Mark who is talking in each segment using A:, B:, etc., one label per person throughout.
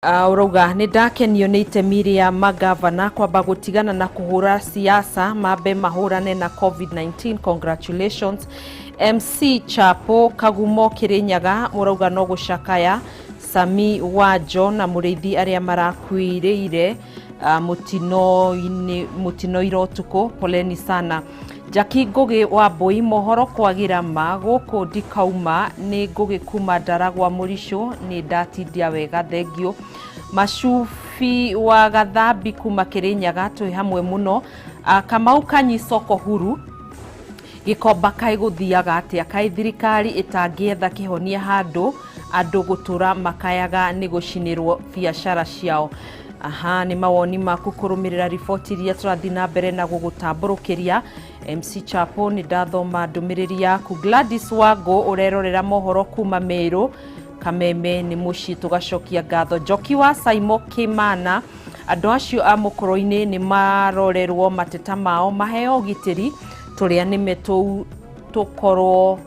A: Urauga ni ndakenio ni itemi ria magavana kwamba gutigana na kuhura siasa mabe mahurane na COVID-19. Congratulations MC Chapo Kagumo Kirinyaga. Urauga no gucakaya Sami Wajo na murithi aria marakuireire mutino irotuko. Poleni sana. Jaki Ngugi wa Boi Mohoro kwagira ma guku ndikauma ni Ngugi kuma Ndaragwa Murisho ni ndatindia wega thengio. Mashufi wa Gathambi kuma Kirinyaga twi hamwe muno. Kamau Kanyi soko huru gikomba kai guthiaga atia kai thirikari itangietha kihonia handu andu gutura makayaga ni gucinirwo biashara ciao. Ni mawoni maku kurumirira riboti iria turathi na mbere na gugutamburukiria. MC Chapo ni ndathoma ndumiriri yaku. Gladys Wango urerorera Mohoro kuma Meru. Kameme ni muci tugacokia ngatho. Joki wa Saimo Kimana andu acio a mukoroini ni marorerwo mateta mao maheo gitiri turia nime tukorwo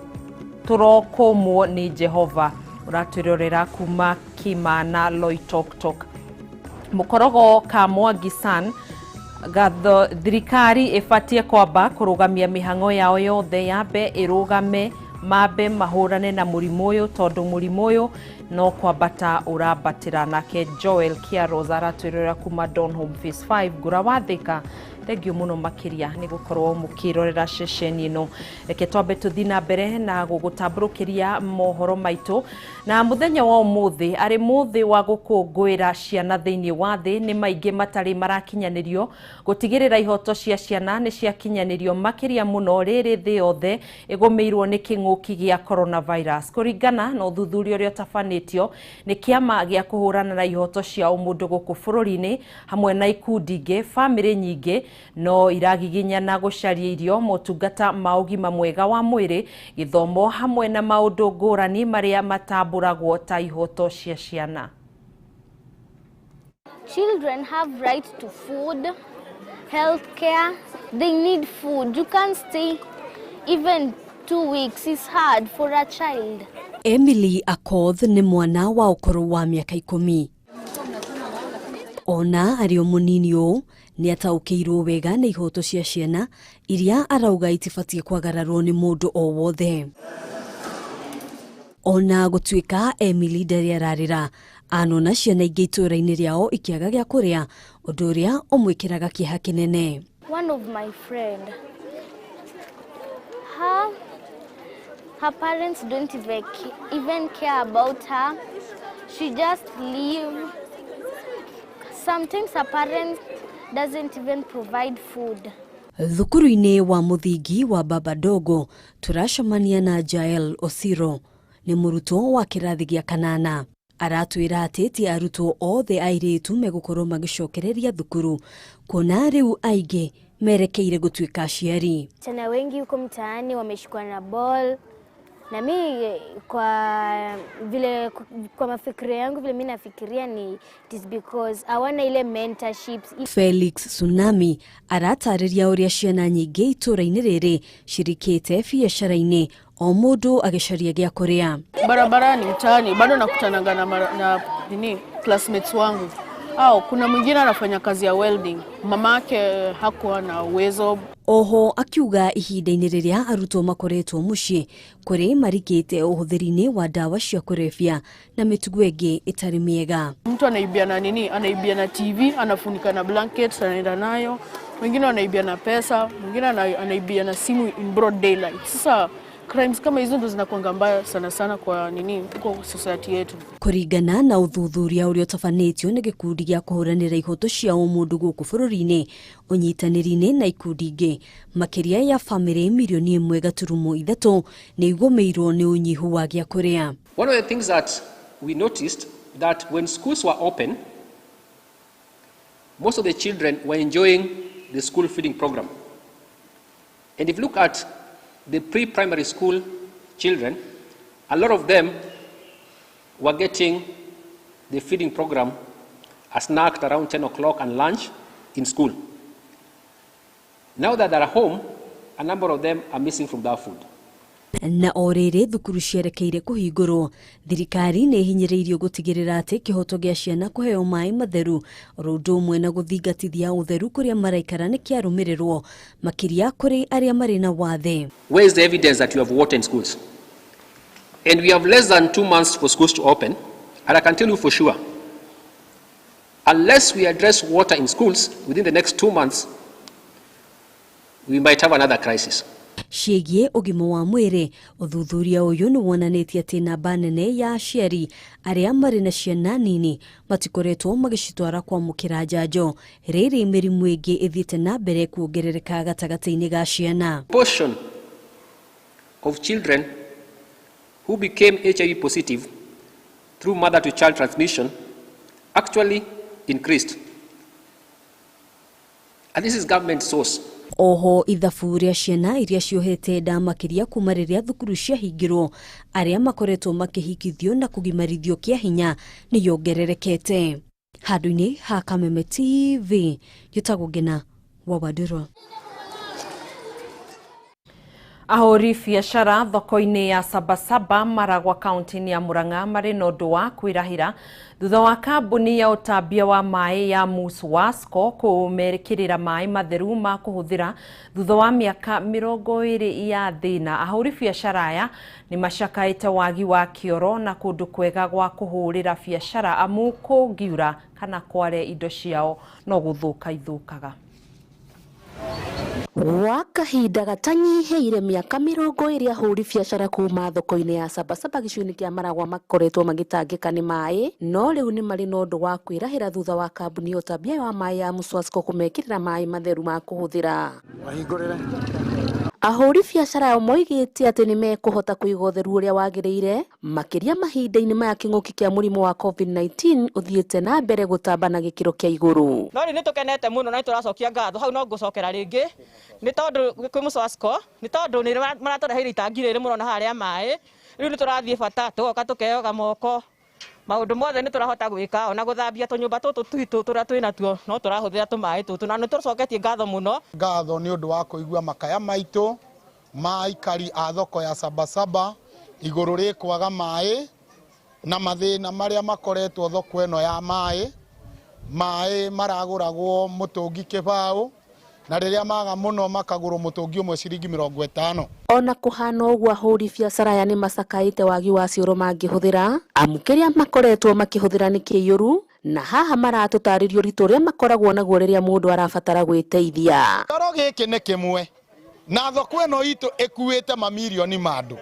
A: turokomwo ni Jehova. Uratwirorera kuma Kimana Loitoktok. Mukorogo ka Mwangisan gatho thirikari ifatie kwamba kurugamia mihango yao yothe yambe irugame mabe mahurane na murimu uyu tondu murimu uyu no kwambata urabatira. Nake Joel Kiaroza aratwirora kuma Don Home Phase 5 gura wathika. Thengio muno makiria ni gukorwo mukirorera ceceni ino. Reke twambe tuthina mbere na gugutamburukiria mohoro maitu. Na muthenya wa umuthi ari muthi wa gukungwira ciana thiini wa thi ni maingi matari marakinyanirio gutigirira ihoto cia ciana ni ciakinyanirio makiria muno riri thi yothe igumirwo ni kinguki gia coronavirus. Kuringana na uthuthuria uria tafanitio ni kiama gia kuhurana na ihoto cia umundu guku bururi-ini hamwe na ikundi ingi family nyingi no iragiginya na gucaria irio motungata maugima mwega wa mwiri githomo hamwe na maundu ngurani maria matamburagwo ta ihoto cia ciana.
B: Children have right to food, health care. They need food. You can't stay even 2 weeks. It's hard for a child.
C: Emily Akoth ni mwana wa ukoro wa miaka 10. Ona ario munini u ni ataukirwo wega na ihoto cia ciana iria arauga itifatie kwagararwo ni mundu o wothe. Ona gutwika Emily ndari ararira anona ciana ingi itura-ini riao ikiaga gia kuria undu uria umwikiraga kieha kinene.
B: One of my friend, her parents don't even care about her. She just leave. Sometimes her parents doesn't even provide food.
C: Thukuru-ini wa muthingi wa Baba Dogo turacemania na Jael Osiro ni murutwo wa kirathi gia kanana. Aratwira ati ti arutwo othe airitu megukorwo magicokereria thukuru kuna riu aige merekeire gutwika aciari.
B: Tena wengi huko mtaani wameshikwa na ball. Na mimi kwa mafikira yangu vile mimi nafikiria ni it is because hawana ile mentorships.
C: Felix Tsunami aratariria uria ciana nyingi itura-ini riri shirikite biashara-ini o mundu agicaria gia kuria.
D: Barabarani mtaani bado nakutananga na classmates wangu. Kuna mwingine anafanya kazi ya welding. Mamake hakuwa na uwezo.
C: Oho akiuga ihinda-ini riria arutwo makoretwo mucii kuri marikite uhuthiri-ini wa dawa cia kurefia na mitugo ingi itari miega.
D: Mtu anaibia na anaibia na TV, anafunika na blankets, anaenda nayo. Mwingine anaibia na pesa, mwingine anaibia na simu in broad daylight. Sasa crimes kama hizo ndo zinakuanga mbaya sana kwa kwa society yetu.
C: Kuringana na uthuthuria uria tafanitio ni gikundi gia kuhuranira ihoto cia umundu guku bururi-ini unyitaniri-ini na ikundi ingi makiria ya family milioni 1.3 ni igumirwo ni unyihu wa gia kuria.
E: One of the things that we noticed that when schools were open, most of the children were enjoying the school feeding program. And if you look at the pre-primary school children, a lot of them were getting the feeding program a snack around 10 o'clock and lunch in school. Now that they're home, a number of them are missing from that food.
C: Na orere thukuru ciarekeire kuhingurwo, thirikari nĩ hinyĩrĩirio gũtigĩrĩra atĩ kĩhoto gĩa ciana kũheo maĩ matheru oro ũndũ ũmwe na gũthingatithia ũtheru kũrĩa maraikara nĩ kĩarũmĩrĩrwo makĩria kũrĩ arĩa marĩ na wathe.
E: Where is the evidence that you have water in schools? And we have less than 2 months for schools to open, and I can tell you for sure, unless we address water in schools within the next 2 months, we might have another crisis.
C: Ciĩgiĩ ũgima wa mwĩrĩ, ũthuthuria ũyũ nĩ wonanĩtie atĩ namba nene ya aciari arĩa marĩ na ciana nini matikoretwo magĩcitwara kwamũkĩra njanjo rĩrĩ mĩrimũ ĩngĩ ĩthiĩte na mbere kuongerereka gatagatĩ-inĩ ga ciana.
E: Portion of children who became HIV positive through mother to child transmission actually increased. And this is government source.
C: Oho ithabu rĩa ciana iria ciohete nda makĩria kuma rĩrĩa thukuru ciahingirwo arĩa makoretwo makĩhikithio na kũgimarithio kĩa hinya nĩ yongererekete. Handũ-inĩ ha Kameme TV, Gĩtagwo Ngina wa Wadĩrwa.
A: Ahũri biacara thoko-inĩ ya Sabasaba Maragwa kaunti-inĩ ya Murang'a marĩ na ũndũ wa kwĩrahĩra thutha wa kambuni ya ũtambia wa maĩ ya Muswasco kũmerĩkĩrĩra maĩ matheru ma kũhũthĩra thutha wa mĩaka 20 ya thĩna. Ahũri biacara aya nĩ macakaĩte wagi wa kĩoro na kũndũ kwega gwa kũhũrĩra biacara amu kũngiura kana kware indo ciao no gũthũka ithũkaga.
F: Wa kahinda gatanyiheire mĩaka 20 ahũri biacara kuma thoko-inĩ ya Sabasaba gĩcigo-inĩ kĩa Maragwa makoretwo magĩtangĩka nĩ maĩ, no rĩu nĩ marĩ na ũndũ wa kwĩrahĩra thutha wa kambuni ya ũtambia wa maĩ ya Muswasco kũmekĩrĩra maĩ matheru ma kũhũthĩra. Ahũri biacara moigĩte atĩ nĩ mekũhota kũiga ũtheru ũrĩa wagĩrĩire makĩria mahinda-inĩ maya kĩng'ũki kĩa mũrimũ wa COVID-19 ũthiĩte na mbere gũtamba na gĩkĩro kĩa igũrũ.
G: No nĩ tũkenete mũno na tũracokia ngatho, hau no ngũcokera rĩngĩ nĩ tondũ kwĩ Muswasco nĩ tondũ nĩ maratũreheire itangi rĩrĩ mũno na harĩa maĩ, rĩu nĩ tũrathiĩ bata tũgoka tũkeyoga moko, maũndũ mothe nĩ tũrahota gwĩka ona gũthambia tũnyũmba tũtũ twitũ tũrĩa twĩnatuo no tũrahũthĩra tũmaĩ tũtũ na nĩ tũcoketie ngatho mũno.
H: Ngatho nĩ ũndũ wa kũigua makaya maitũ ma aikari a thoko ya Sabasaba igũrũ rĩ kwaga maĩ na mathĩna marĩa makoretwo thoko ĩno ya maĩ maragũragwo mũtũngi kĩbaũ na rĩrĩa maga mũno makagũrwo mũtũngi ũmwe ciringi 50.
F: Ona kũhana ũguo ahũri biacara aya nĩ macakaĩte wagi wa cioro mangĩhũthĩra amu kĩrĩa makoretwo makĩhũthĩra nĩ kĩiyũru na haha maratũtarĩrio ritũ rĩa makoragwo naguo rĩrĩa mũndũ arabatara gwĩteithia.
H: Kĩoro gĩkĩ nĩ kĩmwe na thoko ĩno itũ ĩkuĩte mamirioni ma andũ.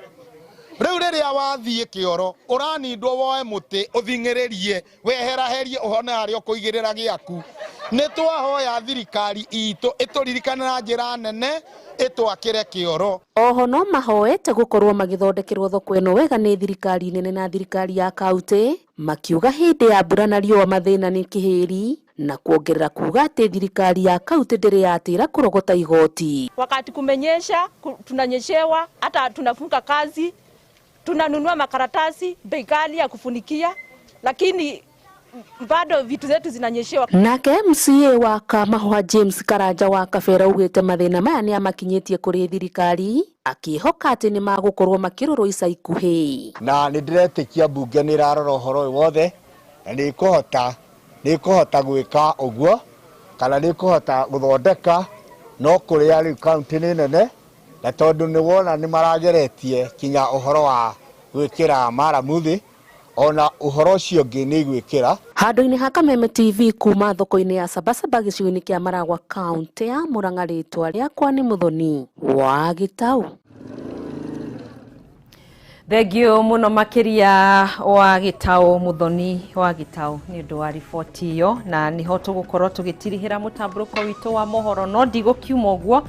H: Rĩu rĩrĩa wathiĩ kĩoro ũranindwo woe mũtĩ ũthing'ĩrĩrie weheraherie ũhone harĩa ũkũigĩrĩra gĩaku. Nĩ twahoya thirikari itũ ĩtũririkane na njĩra nene ĩtwakĩre kĩoro.
F: Oho no mahoete gũkorwo magĩthondekerwo thoko ĩno wega nĩ thirikari nene na thirikari ya kaunti makiuga hĩndĩ ya mbura na riũa mathĩna nĩ kĩhĩri na kuongerera kuga atĩ thirikari ya kaunti ndĩrĩ yatĩra kũrogota igoti.
G: Wakati kumenyesha tunanyeshewa hata tunafunga kazi tunanunua makaratasi bei ghali ya kufunikia lakini bado vitu zetu zinanyeshewa.
F: Nake MCA wa Kamahwa James Karanja wa Kabera ugĩte mathĩna maya nĩ amakinyĩtie kũrĩ thirikari akĩhoka atĩ nĩ magũkorwo makĩrorwo ica ikuhĩ.
I: Na nĩ ndĩretĩkia mbunge nĩ ĩrarora ũhoro ũyũ wothe na nĩ ĩkũhota gwĩka ũguo kana nĩ ĩkũhota gũthondeka no kũrĩa rĩu kaunti nĩ nene na tondũ nĩ wona nĩ marageretie kinya ũhoro wa gwĩkĩra maramuthi ona ũhoro ũcio ũngĩ nĩ gwĩkĩra.
F: Handũ-inĩ ha Kameme TV kuma thoko-inĩ ya Sabasaba gĩcigo-inĩ kĩa Maragwa kaunti ya Murang'a rĩtwa rĩakwa nĩ Mũthoni wa Gĩtaũ.
A: Thengio mũno makĩria wa Gĩtaũ, Mũthoni wa Gĩtaũ nĩ ũndũ wa riboti ĩyo na nĩho tũgũkorwo tũgĩtirihĩra mũtambũrũko witũ wa mohoro no ndigũkiuma ũguo.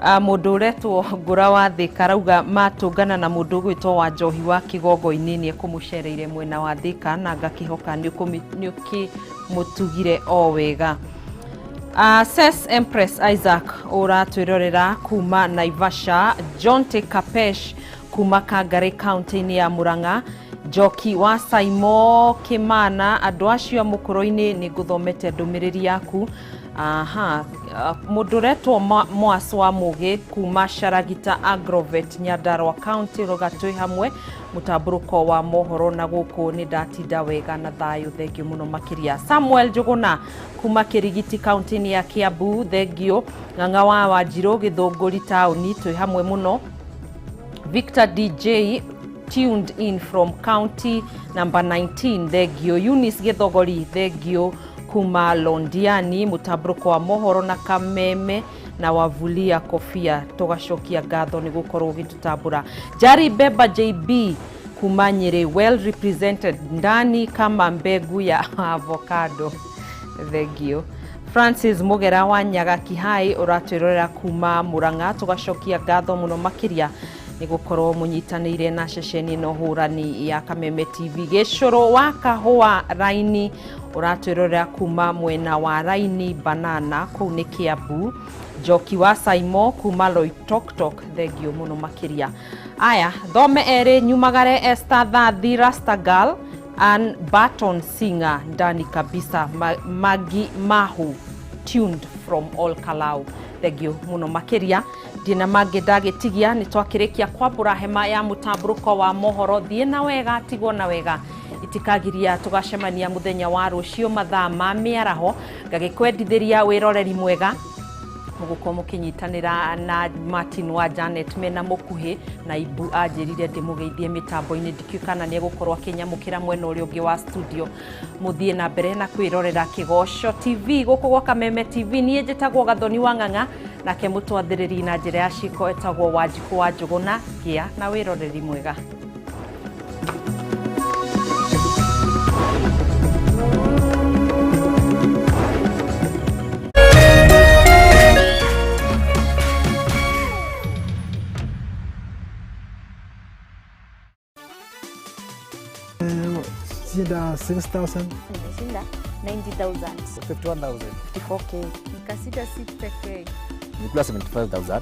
A: Mũndũ ũretwo Ngũra wa Thĩka rauga matũngana na mũndũ ũgwĩtwo wa Njohi wa Kĩgongo-inĩ nĩ ekũmũcereire mwena wa Thĩka na ngakĩhoka nĩ ũkĩmũtugire o wega. Ses Empress Isaac ũratwĩrorera kuma Naivasha, John T. Kapesh kuma Kangare kaunti-inĩ ya Murang'a, Njoki wa Saimo Kimana andũ acio mũkũrũ-inĩ nĩ ngũthomete ndũmĩrĩri yaku. Muduretwo Mwasu wa Mugi kuma Sharagita Agrovet Nyandarua County rogatwe hamwe mutamburuko wa mohoro na guku ni ndatinda wega na thayu thengio muno makiria. Samuel Juguna kuma Kirigiti County ni ya Kiambu thengio. Ng'ang'a wa Wanjiru Githunguri tauni twi hamwe muno. Victor DJ tuned in from county number 19 thengio. Eunice Githogori thengio kuma Londiani mutamburuko wa mohoro na Kameme na wavulia kofia tugacokia ngatho ni gukorwo gitutambura. Jari Beba JB kuma Nyeri well represented ndani kama mbegu ya avocado thengio. Francis Mugera wa Nyaga Kihai uratwirorera kuma Murang'a tugacokia ngatho muno makiria ni gukorwo munyitanire na ceceni no hurani ya Kameme TV. Gicoro wa Kahua Raini uratwirorera kuma mwena wa Raini Banana kuu ni Kiambu. Joki wa Saimo kuma Loitoktok thengio muno makiria. Aya thome ere nyumagare Esther Thathi Rastagal and Baton Singer ndani kabisa. Magi Mahu tuned from All Kalau thengio muno makiria. Dina mangĩ ndagĩtigia nĩ twakĩrĩkia kwambũra hema ya mũtamburuko wa mohoro. Thiĩ na wega tigwo na wega itikagiria tugacemania muthenya wa rũciũ mathaa ma mĩaraho. Ngagĩkwendithĩria wĩroreri mwega muguko mukinyitanira na Martin wa Janet mena mukuhi na Ibu anjirire ndimugeithie mitambo-ini ndikiukana ni gukorwa kinyamukira mwena uri ungi wa studio. Muthie na mbere na kwirorera Kigosho TV guku gwa Kameme TV. Nie njitagwo Gathoni wa Ng'ang'a nake mutwathiriri na njira ya ciko etagwo Wanjiku wa Njuguna. Gia na wiroreri mwega.
J: Sinda 6,000.
B: Sinda 90,000.
J: 51,000.
B: 54K. Nikasita 6K.
J: Nikula 75,000.